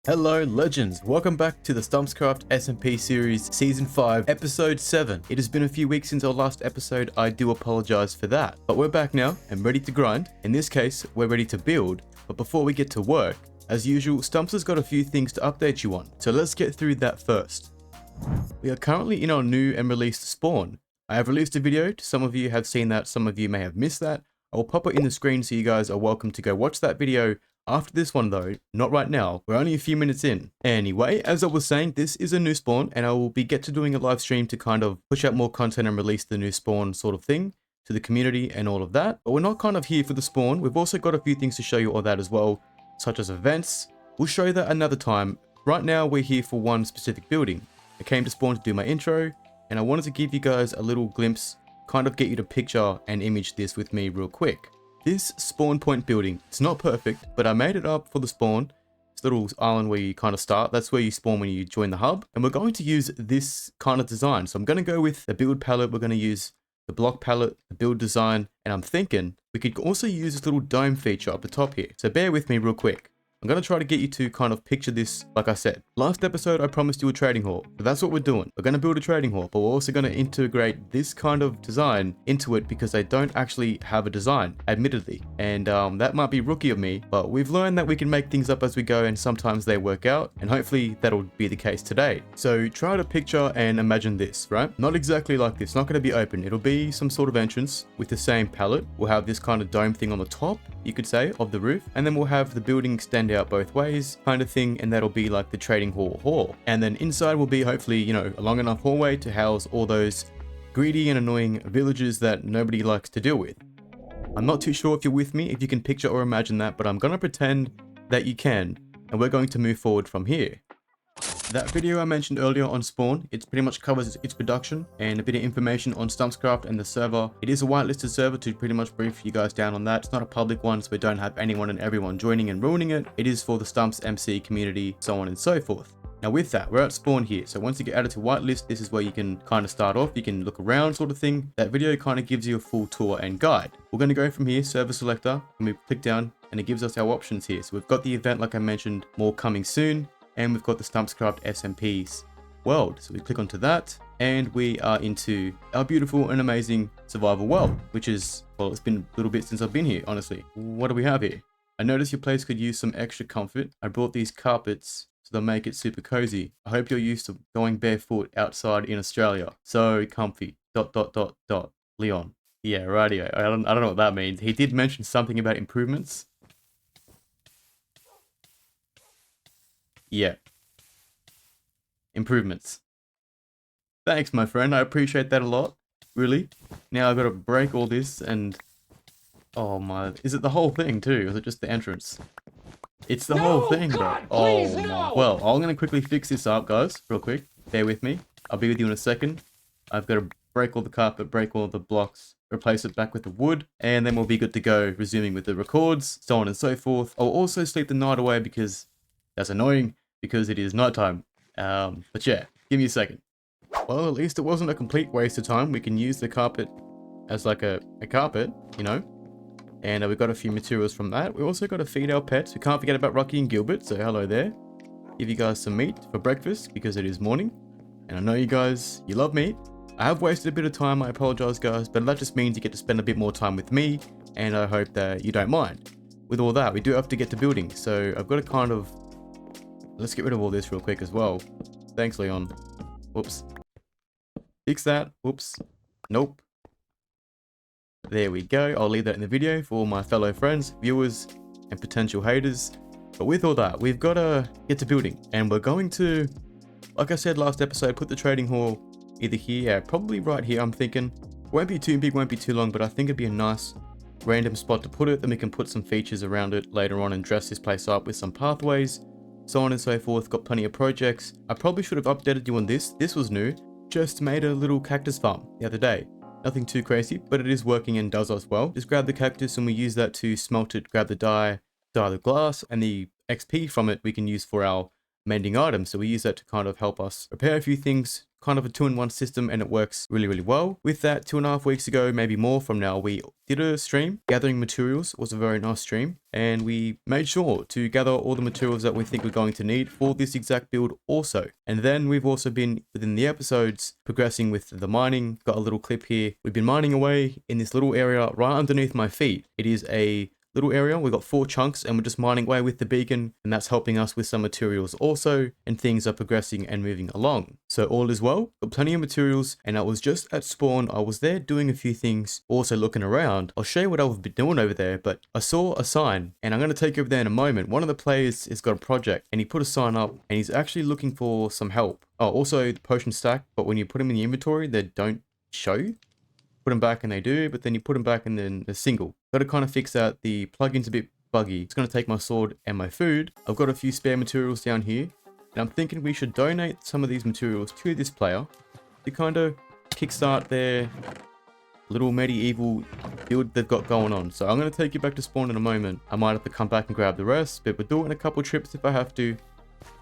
Hello legends, welcome back to the Stumpscraft Smp Series Season 5 Episode 7. It has been a few weeks since our last episode, I do apologise for that. But we're back now and ready to grind. In this case, we're ready to build. But before we get to work, as usual, Stumps has got a few things to update you on. So let's get through that first. We are currently in our new and released spawn. I have released a video, some of you have seen that, some of you may have missed that. I will pop it in the screen so you guys are welcome to go watch that video. After this one though, not right now, we're only a few minutes in. Anyway, as I was saying, this is a new spawn and I will get to doing a live stream to kind of push out more content and release the new spawn sort of thing to the community and all of that. But we're not kind of here for the spawn, we've also got a few things to show you all that as well, such as events. We'll show you that another time. Right now we're here for one specific building. I came to spawn to do my intro and I wanted to give you guys a little glimpse, kind of get you to picture and image this with me real quick. This spawn point building, it's not perfect, but I made it up for the spawn. This little island where you kind of start, that's where you spawn when you join the hub. And we're going to use this kind of design. So I'm going to go with the build palette, we're going to use the block palette, the build design, and I'm thinking we could also use this little dome feature up the top here. So bear with me real quick. I'm going to try to get you to kind of picture this, like I said. Last episode, I promised you a trading hall. So that's what we're doing. We're going to build a trading hall, but we're also going to integrate this kind of design into it because they don't actually have a design, admittedly. And that might be rookie of me, but we've learned that we can make things up as we go and sometimes they work out. And hopefully that'll be the case today. So try to picture and imagine this, right? Not exactly like this, not going to be open. It'll be some sort of entrance with the same palette. We'll have this kind of dome thing on the top, you could say, of the roof. And then we'll have the building extend out both ways kind of thing, and that'll be like the trading hall. And then inside will be hopefully, you know, a long enough hallway to house all those greedy and annoying villagers that nobody likes to deal with. I'm not too sure if you're with me, if you can picture or imagine that, but I'm gonna pretend that you can, and we're going to move forward from here. That video I mentioned earlier on Spawn, it pretty much covers its production and a bit of information on Stumpscraft and the server. It is a whitelisted server to pretty much brief you guys down on that. It's not a public one, so we don't have anyone and everyone joining and ruining it. It is for the Stumpsmc community, so on and so forth. Now with that, we're at Spawn here. So once you get added to whitelist, this is where you can kind of start off. You can look around sort of thing. That video kind of gives you a full tour and guide. We're going to go from here, server selector, and we click down and it gives us our options here. So we've got the event, like I mentioned, more coming soon. And we've got the Stumpscraft SMP's world. So we click onto that and we are into our beautiful and amazing survival world, which is, well, it's been a little bit since I've been here, honestly. What do we have here? I noticed your place could use some extra comfort. I brought these carpets so they'll make it super cozy. I hope you're used to going barefoot outside in Australia. So comfy, ... Leon. Yeah, rightio. I don't know what that means. He did mention something about improvements. Yeah. Improvements. Thanks, my friend. I appreciate that a lot. Really. Now I've got to break all this and... Oh my... Is it the whole thing too? Or is it just the entrance? It's the whole thing, bro. Oh my... Well, I'm going to quickly fix this up, guys. Real quick. Bear with me. I'll be with you in a second. I've got to break all the carpet, break all the blocks, replace it back with the wood, and then we'll be good to go, resuming with the records, so on and so forth. I'll also sleep the night away because that's annoying. Because it is nighttime. But yeah, give me a second. Well, at least it wasn't a complete waste of time. We can use the carpet as like a carpet, you know. And we've got a few materials from that. We also got to feed our pets. We can't forget about Rocky and Gilbert, so hello there. Give you guys some meat for breakfast because it is morning. And I know you guys, you love meat. I have wasted a bit of time, I apologize guys, but that just means you get to spend a bit more time with me. And I hope that you don't mind. With all that, we do have to get to building. So I've got to kind of... Let's get rid of all this real quick as well. Thanks, Leon. Whoops. Fix that. Whoops. Nope. There we go. I'll leave that in the video for all my fellow friends, viewers, and potential haters. But with all that, we've got to get to building. And we're going to, like I said last episode, put the trading hall either here, probably right here, I'm thinking. Won't be too big, won't be too long, but I think it'd be a nice random spot to put it. Then we can put some features around it later on and dress this place up with some pathways. So on and so forth, got plenty of projects. I probably should have updated you on this. This was new. Just made a little cactus farm the other day. Nothing too crazy, but it is working and does us well. Just grab the cactus and we use that to smelt it, grab the dye the glass, and the XP from it we can use for our mending items. So we use that to kind of help us repair a few things, kind of a 2-in-1 system, and it works really, really well. With that, 2.5 weeks ago, maybe more from now, we did a stream. Gathering materials was a very nice stream, and we made sure to gather all the materials that we think we're going to need for this exact build also. And then we've also been, within the episodes, progressing with the mining. Got a little clip here. We've been mining away in this little area right underneath my feet. It is a little area. We've got 4 chunks and we're just mining away with the beacon, and that's helping us with some materials also, and things are progressing and moving along. So all is well, got plenty of materials, and I was just at spawn. I was there doing a few things, also looking around. I'll show you what I've been doing over there, but I saw a sign, and I'm going to take you over there in a moment. One of the players has got a project and he put a sign up and he's actually looking for some help. Oh, also the potion stack, but when you put them in the inventory, they don't show you. Put them back and they do, but then you put them back and then they're single. Got to kind of fix that. The plugin's a bit buggy. It's going to take my sword and my food. I've got a few spare materials down here, and I'm thinking we should donate some of these materials to this player to kind of kickstart their little medieval build they've got going on. So I'm going to take you back to spawn in a moment. I might have to come back and grab the rest, but we'll do it in a couple trips if I have to.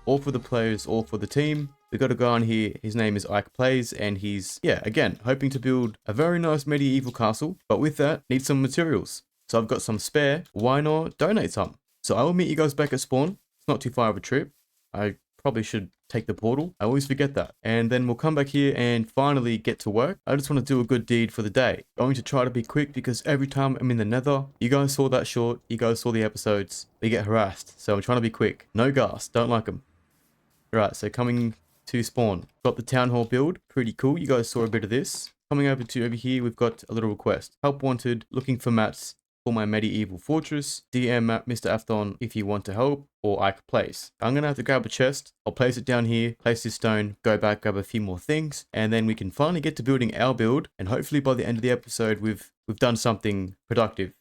All for the players, all for the team. We got a guy on here, his name is Ike Plays, and he's, yeah, again, hoping to build a very nice medieval castle, but with that, need some materials. So I've got some spare, why not donate some? So I will meet you guys back at spawn. It's not too far of a trip. I probably should take the portal. I always forget that. And then we'll come back here and finally get to work. I just want to do a good deed for the day. Going to try to be quick because every time I'm in the nether, you guys saw that short, you guys saw the episodes, we get harassed. So I'm trying to be quick. No gas, don't like them. Right, so coming to spawn. Got the town hall build, pretty cool. You guys saw a bit of this. Coming over here, we've got a little request. Help wanted, looking for mats for my medieval fortress. DM at Mr. Afton if you want to help, or Ike Plays. I'm gonna have to grab a chest. I'll place it down here, place this stone, go back, grab a few more things, and then we can finally get to building our build. And hopefully by the end of the episode, we've done something productive.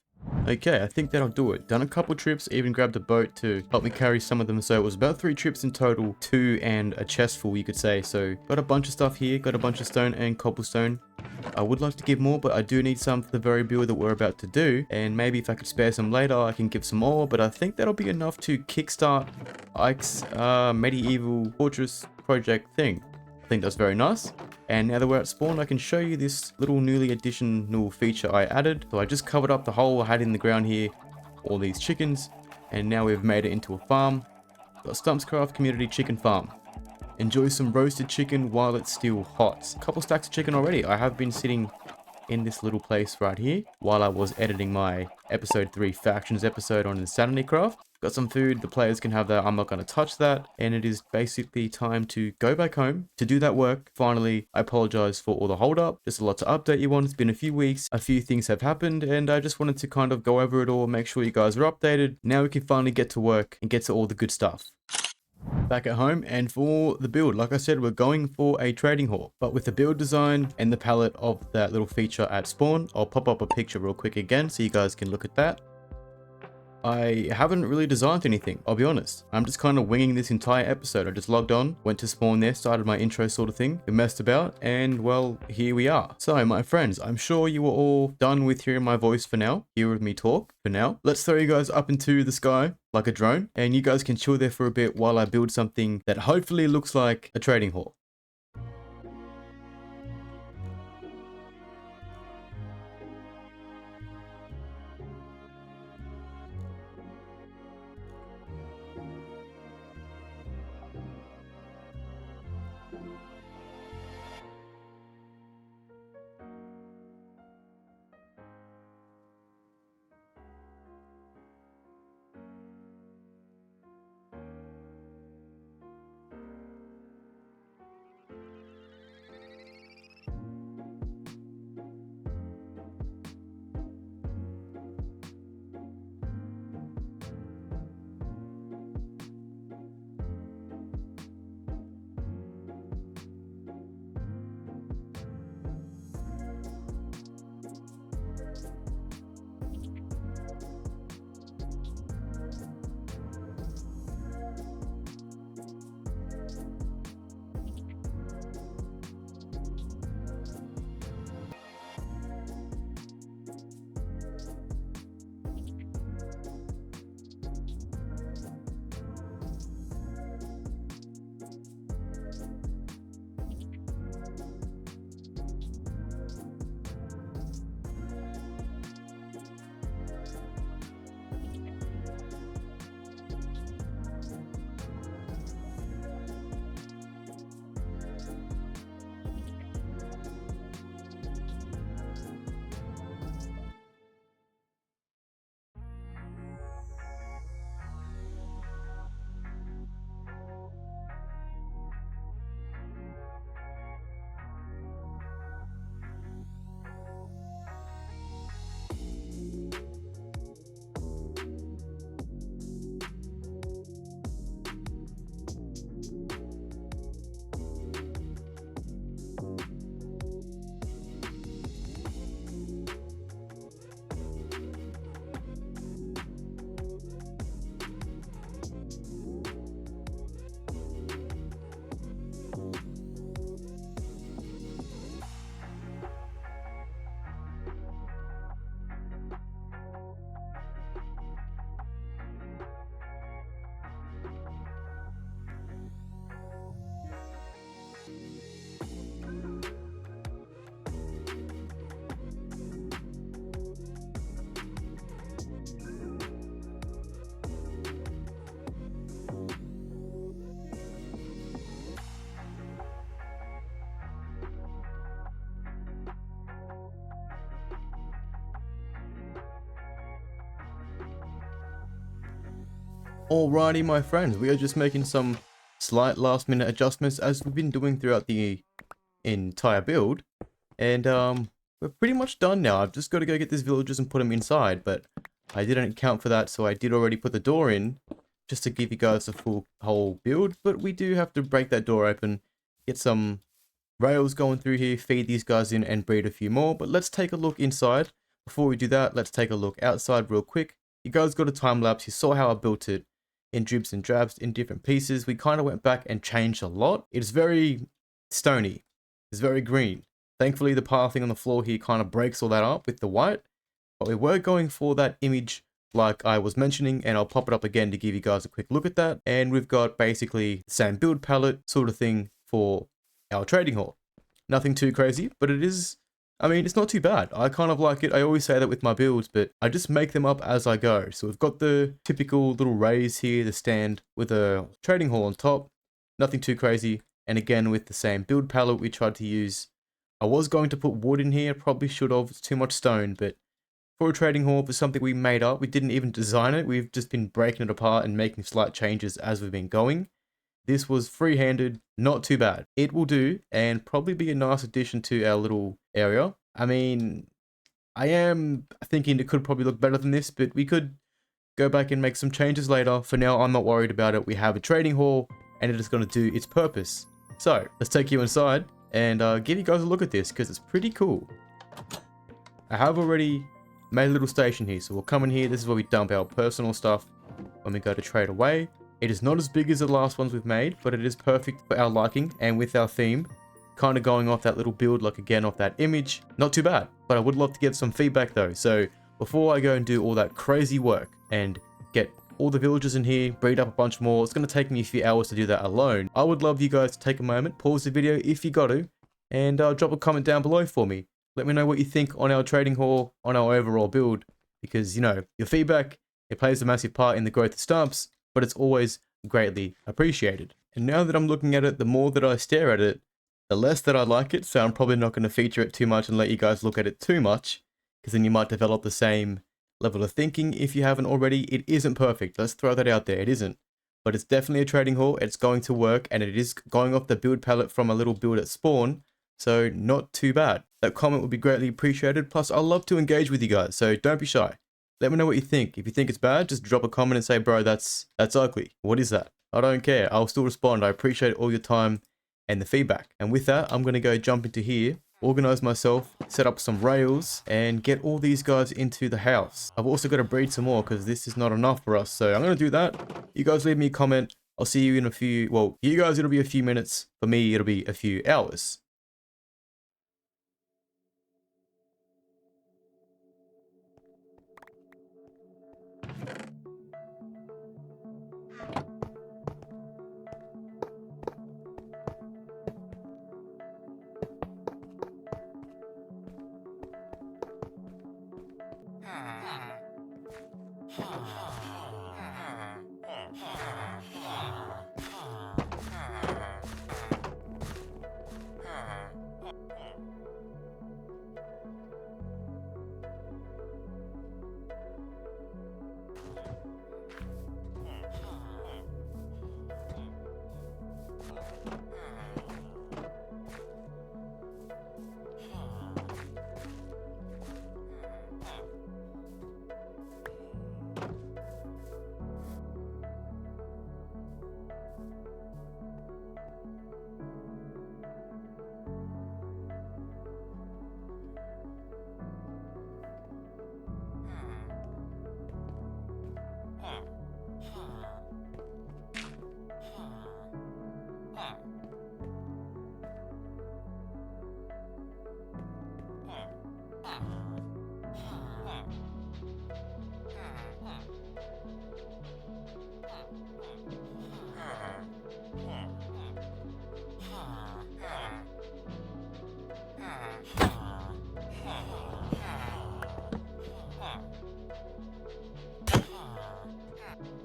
Okay, I think that'll do it. Done a couple trips, even grabbed a boat to help me carry some of them. So it was about 3 trips in total, 2 and a chest full, you could say. So got a bunch of stuff here, got a bunch of stone and cobblestone. I would like to give more, but I do need some for the very build that we're about to do. And maybe if I could spare some later, I can give some more. But I think that'll be enough to kickstart Ike's medieval fortress project thing. I think that's very nice. And now that we're at spawn, I can show you this little newly additional feature I added. So I just covered up the hole I had in the ground here, all these chickens, and now we've made it into a farm. Got Stumpscraft Community Chicken Farm. Enjoy some roasted chicken while it's still hot. A couple stacks of chicken already. I have been sitting in this little place right here while I was editing my episode 3 factions episode on Insanity Craft. Got some food, the players can have that, I'm not going to touch that, and it is basically time to go back home to do that work. Finally, I apologize for all the hold up, just a lot to update you on. It's been a few weeks, a few things have happened, and I just wanted to kind of go over it all, make sure you guys are updated. Now we can finally get to work and get to all the good stuff. Back at home, and for the build, like I said, we're going for a trading hall, but with the build design and the palette of that little feature at spawn. I'll pop up a picture real quick again so you guys can look at that. I haven't really designed anything, I'll be honest. I'm just kind of winging this entire episode. I just logged on, went to spawn there, started my intro sort of thing, we messed about, and well, here we are. So my friends, I'm sure you are all done with hearing my voice for now, hearing me talk for now. Let's throw you guys up into the sky like a drone, and you guys can chill there for a bit while I build something that hopefully looks like a trading hall. Alrighty, my friends, we are just making some slight last minute adjustments as we've been doing throughout the entire build. And we're pretty much done now. I've just got to go get these villagers and put them inside, but I didn't account for that, so I did already put the door in just to give you guys the full whole build. But we do have to break that door open, get some rails going through here, feed these guys in and breed a few more. But let's take a look inside. Before we do that, let's take a look outside real quick. You guys got a time lapse. You saw how I built it in dribs and drabs in different pieces. We kind of went back and changed a lot. It's very stony. It's very green. Thankfully, the pathing on the floor here kind of breaks all that up with the white. But we were going for that image like I was mentioning, and I'll pop it up again to give you guys a quick look at that. And we've got basically the same build palette sort of thing for our trading hall. Nothing too crazy, but it is, I mean, it's not too bad. I kind of like it. I always say that with my builds, but I just make them up as I go. So we've got the typical little raise here, the stand with a trading hall on top. Nothing too crazy. And again, with the same build palette we tried to use. I was going to put wood in here, probably should have, it's too much stone, but for a trading hall, for something we made up, we didn't even design it, we've just been breaking it apart and making slight changes as we've been going. This was free-handed, not too bad. It will do, and probably be a nice addition to our little area. I mean, I am thinking it could probably look better than this, but we could go back and make some changes later. For now, I'm not worried about it. We have a trading hall, and it is going to do its purpose. So, let's take you inside and give you guys a look at this, because it's pretty cool. I have already made a little station here, so we'll come in here. This is where we dump our personal stuff when we go to trade away. It is not as big as the last ones we've made, but it is perfect for our liking and with our theme. Kind of going off that little build, like again off that image. Not too bad, but I would love to get some feedback though. So before I go and do all that crazy work and get all the villagers in here, breed up a bunch more, it's going to take me a few hours to do that alone. I would love you guys to take a moment, pause the video if you got to, and drop a comment down below for me. Let me know what you think on our trading hall, on our overall build, because, you know, your feedback, it plays a massive part in the growth of Stumps, but it's always greatly appreciated. And now that I'm looking at it, the more that I stare at it, the less that I like it, so I'm probably not going to feature it too much and let you guys look at it too much, because then you might develop the same level of thinking if you haven't already. It isn't perfect, let's throw that out there, it isn't. But it's definitely a trading hall, it's going to work, and it is going off the build palette from a little build at spawn, so not too bad. That comment would be greatly appreciated, plus I love to engage with you guys, so don't be shy. Let me know what you think. If you think it's bad, just drop a comment and say, bro, that's ugly. What is that? I don't care, I'll still respond. I appreciate all your time and the feedback. And with that, I'm gonna go jump into here, organize myself, set up some rails, and get all these guys into the house. I've also got to breed some more because this is not enough for us. So I'm gonna do that. You guys leave me a comment. I'll see you in a few, well, you guys it'll be a few minutes. For me, it'll be a few hours.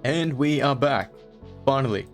And we are back, finally.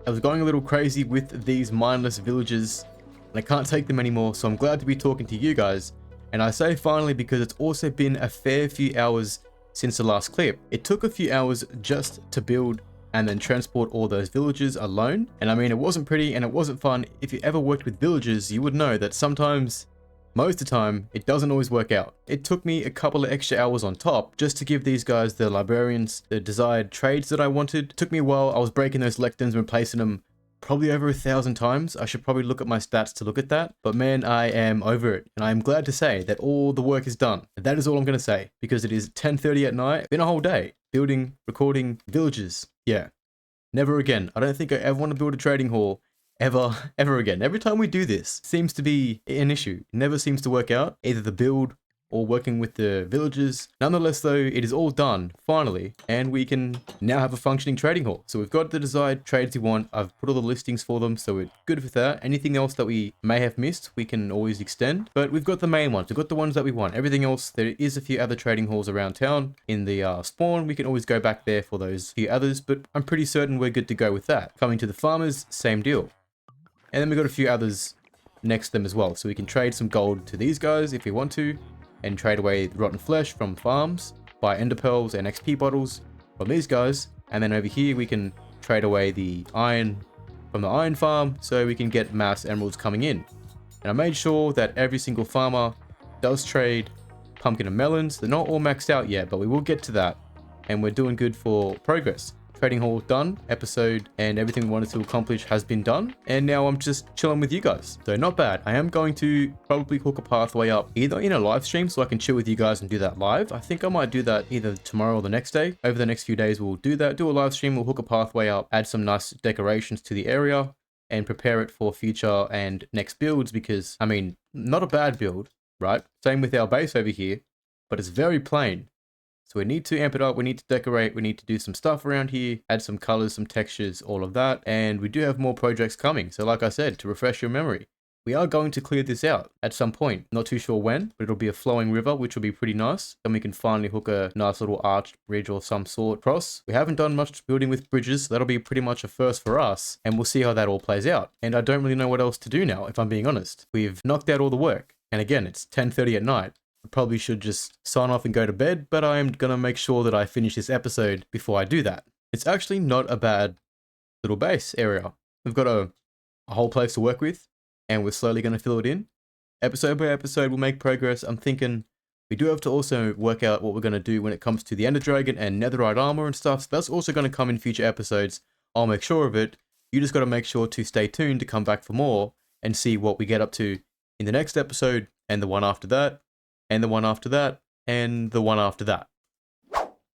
I was going a little crazy with these mindless villagers, and I can't take them anymore, so I'm glad to be talking to you guys. And I say finally because it's also been a fair few hours since the last clip. It took a few hours just to build and then transport all those villagers alone. And I mean, it wasn't pretty and it wasn't fun. If you ever worked with villagers, you would know that sometimes, most of the time, it doesn't always work out. It took me a couple of extra hours on top just to give these guys, the librarians, the desired trades that I wanted. It took me a while. I was breaking those lectins and replacing them probably over 1,000 times. I should probably look at my stats to look at that. But man, I am over it. And I'm glad to say that all the work is done. And that is all I'm going to say, because it is 10:30 at night. Been a whole day building, recording, villages. Yeah, never again. I don't think I ever want to build a trading hall ever again. Every time we do this, seems to be an issue. It never seems to work out, either the build or working with the villagers. Nonetheless though, it is all done, finally, and we can now have a functioning trading hall. So we've got the desired trades we want. I've put all the listings for them, so we're good with that. Anything else that we may have missed, we can always extend. But we've got the main ones, we've got the ones that we want. Everything else, there is a few other trading halls around town in the spawn. We can always go back there for those few others, but I'm pretty certain we're good to go with that. Coming to the farmers, same deal. And then we've got a few others next to them as well. So we can trade some gold to these guys if we want to, and trade away rotten flesh from farms, buy ender pearls and XP bottles from these guys. And then over here we can trade away the iron from the iron farm, so we can get mass emeralds coming in. And I made sure that every single farmer does trade pumpkin and melons. They're not all maxed out yet, but we will get to that. And we're doing good for progress. Trading hall done, episode and everything we wanted to accomplish has been done, and now I'm just chilling with you guys. So not bad. I am going to probably hook a pathway up either in a live stream so I can chill with you guys and do that live. I think I might do that either tomorrow or the next day. Over the next few days we'll do that, do a live stream, we'll hook a pathway up, add some nice decorations to the area and prepare it for future and next builds, because I mean, not a bad build, right? Same with our base over here, but it's very plain. So we need to amp it up, we need to decorate, we need to do some stuff around here, add some colors, some textures, all of that. And we do have more projects coming. So like I said, to refresh your memory, we are going to clear this out at some point. Not too sure when, but it'll be a flowing river, which will be pretty nice. Then we can finally hook a nice little arched bridge or some sort across. We haven't done much building with bridges, so that'll be pretty much a first for us. And we'll see how that all plays out. And I don't really know what else to do now, if I'm being honest. We've knocked out all the work. And again, it's 10:30 at night. I probably should just sign off and go to bed, but I am going to make sure that I finish this episode before I do that. It's actually not a bad little base area. We've got a whole place to work with, and we're slowly going to fill it in. Episode by episode, we'll make progress. I'm thinking we do have to also work out what we're going to do when it comes to the Ender Dragon and Netherite armor and stuff. So that's also going to come in future episodes. I'll make sure of it. You just got to make sure to stay tuned to come back for more and see what we get up to in the next episode, and the one after that, and the one after that, and the one after that.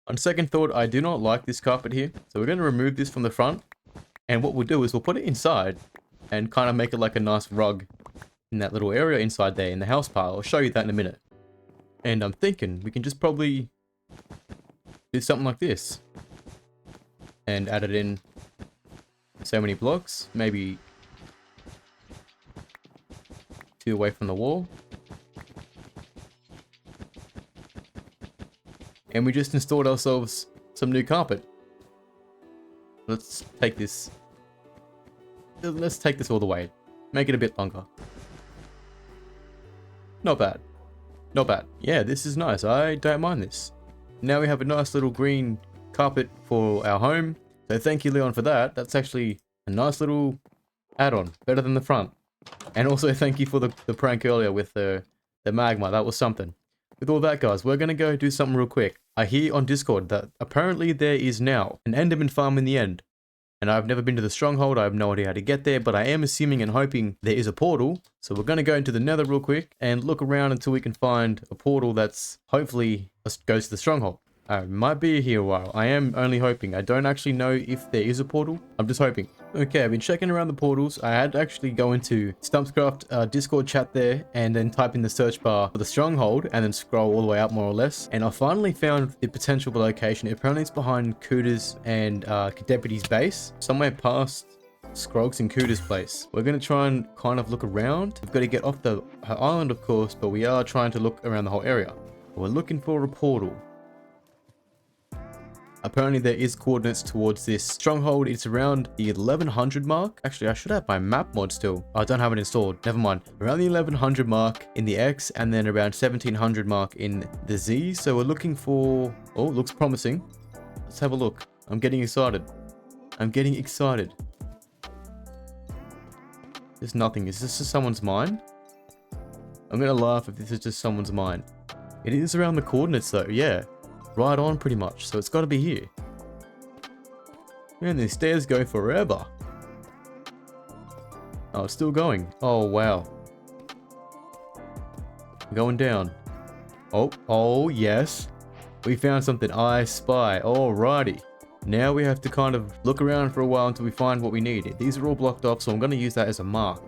On second thought, I do not like this carpet here, so we're going to remove this from the front, and what we'll do is we'll put it inside and kind of make it like a nice rug in that little area inside there in the house pile. I'll show you that in a minute. And I'm thinking we can just probably do something like this and add it in so many blocks, maybe 2 away from the wall. And we just installed ourselves some new carpet. Let's take this all the way. Make it a bit longer. Not bad. Not bad. Yeah, this is nice. I don't mind this. Now we have a nice little green carpet for our home. So thank you, Leon, for that. That's actually a nice little add-on. Better than the front. And also thank you for the prank earlier with the magma. That was something. With all that, guys, we're going to go do something real quick. I hear on Discord that apparently there is now an Enderman farm in the end. And I've never been to the Stronghold. I have no idea how to get there, but I am assuming and hoping there is a portal. So we're going to go into the Nether real quick and look around until we can find a portal that's hopefully goes to the Stronghold. I might be here a while. I am only hoping. I don't actually know if there is a portal. I'm just hoping. Okay, I've been checking around the portals. I had to actually go into Stumpscraft Discord chat there and then type in the search bar for the Stronghold and then scroll all the way up more or less. And I finally found the potential location. Apparently it's behind Cooter's and Deputy's base, somewhere past Scroggs and Cooter's place. We're going to try and kind of look around. We've got to get off her island, of course, but we are trying to look around the whole area. We're looking for a portal. Apparently there is coordinates towards this Stronghold. It's around the 1100 mark. Actually, I should have my map mod still. I don't have it installed. Never mind. Around the 1100 mark in the X and then around 1700 mark in the Z. So we're looking for... Oh, looks promising. Let's have a look. I'm getting excited. I'm getting excited. There's nothing. Is this just someone's mine? I'm gonna laugh if this is just someone's mine. It is around the coordinates though, yeah. Right on pretty much, so it's gotta be here. Man, these stairs go forever. Oh, it's still going. Oh, wow. Going down. Oh, yes. We found something. I spy. Alrighty. Now we have to kind of look around for a while until we find what we need. These are all blocked off, so I'm going to use that as a mark.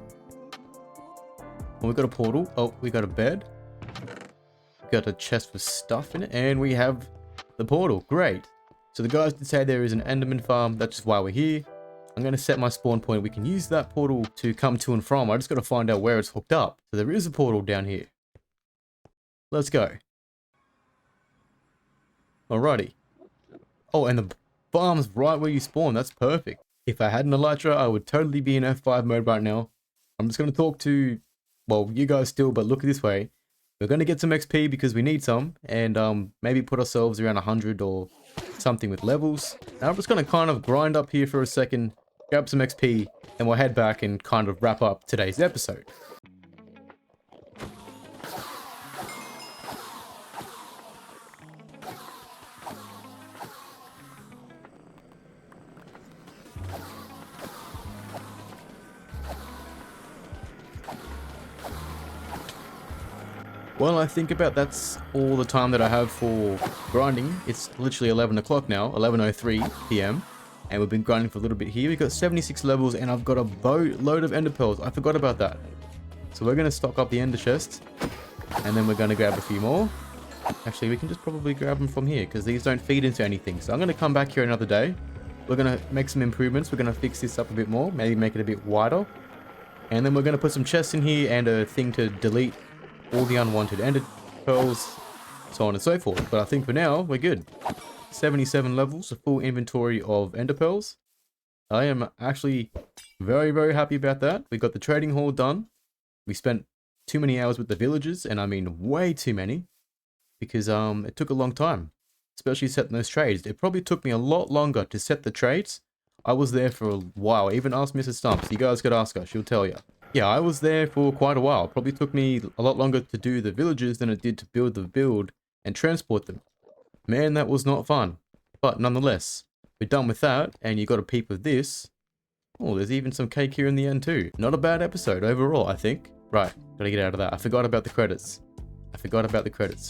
Oh, we got a portal. Oh, we got a bed. Got a chest with stuff in it. And we have the portal. Great. So the guys did say there is an Enderman farm. That's just why we're here. I'm going to set my spawn point. We can use that portal to come to and from. I just got to find out where it's hooked up. So there is a portal down here. Let's go. Alrighty. Oh, and the farm's right where you spawn. That's perfect. If I had an elytra, I would totally be in F5 mode right now. I'm just going to talk to, well, you guys still, but look this way. We're going to get some XP because we need some, and maybe put ourselves around 100 or something with levels. Now I'm just going to kind of grind up here for a second, grab some XP, and we'll head back and kind of wrap up today's episode. Well, I think about that's all the time that I have for grinding. It's literally 11 o'clock now, 11:03 p.m. And we've been grinding for a little bit here. We've got 76 levels and I've got a boatload of ender pearls. I forgot about that. So we're going to stock up the ender chest. And then we're going to grab a few more. Actually, we can just probably grab them from here because these don't feed into anything. So I'm going to come back here another day. We're going to make some improvements. We're going to fix this up a bit more. Maybe make it a bit wider. And then we're going to put some chests in here and a thing to delete all the unwanted ender pearls, so on and so forth. But I think for now, we're good. 77 levels, a full inventory of ender pearls. I am actually very, very happy about that. We got the trading hall done. We spent too many hours with the villagers, and I mean way too many, because it took a long time, especially setting those trades. It probably took me a lot longer to set the trades. I was there for a while. I even asked Mrs. Stumps. You guys could ask her, she'll tell you. Yeah, I was there for quite a while. Probably took me a lot longer to do the villages than it did to build the build and transport them. Man, that was not fun. But nonetheless, we're done with that, and you got a peep of this. Oh, there's even some cake here in the end too. Not a bad episode overall, I think. Right, gotta get out of that. I forgot about the credits.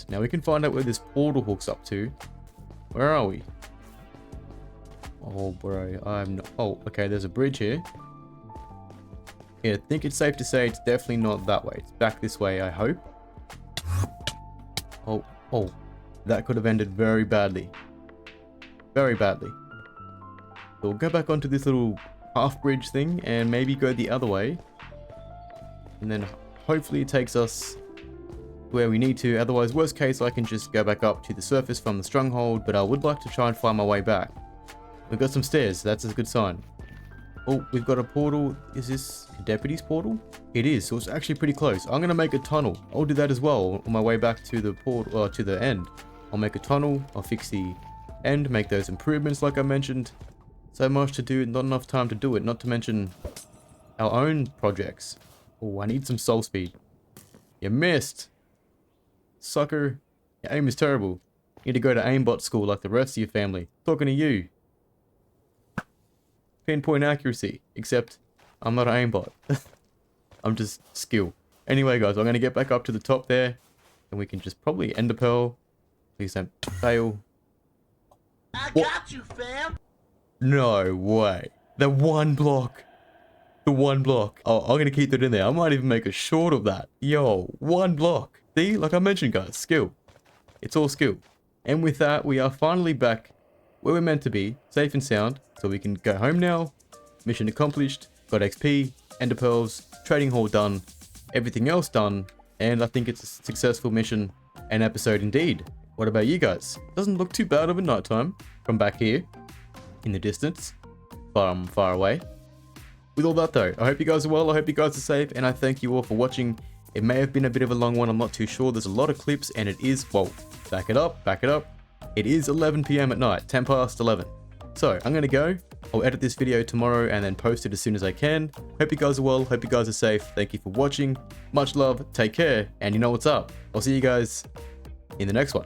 Now we can find out where this portal hooks up to. Where are we? Oh, bro, I'm not... Oh, okay, there's a bridge here. Yeah, I think it's safe to say it's definitely not that way. It's back this way, I hope. Oh, that could have ended very badly. Very badly. So we'll go back onto this little half bridge thing and maybe go the other way. And then hopefully it takes us where we need to. Otherwise, worst case, I can just go back up to the surface from the Stronghold, but I would like to try and find my way back. We've got some stairs, that's a good sign. Oh, we've got a portal. Is this a deputy's portal? It is, so it's actually pretty close. I'm going to make a tunnel. I'll do that as well on my way back to the portal, to the end. I'll make a tunnel, I'll fix the end, make those improvements like I mentioned. So much to do, not enough time to do it, not to mention our own projects. Oh, I need some soul speed. You missed. Sucker. Your aim is terrible. You need to go to aimbot school like the rest of your family. Talking to you. Pinpoint accuracy, except I'm not an aimbot. I'm just skill. Anyway, guys, I'm going to get back up to the top there, and we can just probably ender pearl. Please don't fail. I got you, fam. No way. The one block. Oh, I'm going to keep that in there. I might even make a short of that. Yo, one block. See, like I mentioned, guys, skill. It's all skill. And with that, we are finally back where we're meant to be, safe and sound. So we can go home now. Mission accomplished. Got XP, ender pearls, trading hall done, everything else done. And I think it's a successful mission and episode indeed. What about you guys? Doesn't look too bad of a nighttime from back here in the distance, far away. With all that though, I hope you guys are well. I hope you guys are safe, and I thank you all for watching. It may have been a bit of a long one. I'm not too sure. There's a lot of clips, and it is, well, back it up. It is 11 p.m. at night, 10 past 11. So I'm gonna go. I'll edit this video tomorrow and then post it as soon as I can. Hope you guys are well. Hope you guys are safe. Thank you for watching. Much love. Take care. And you know what's up. I'll see you guys in the next one.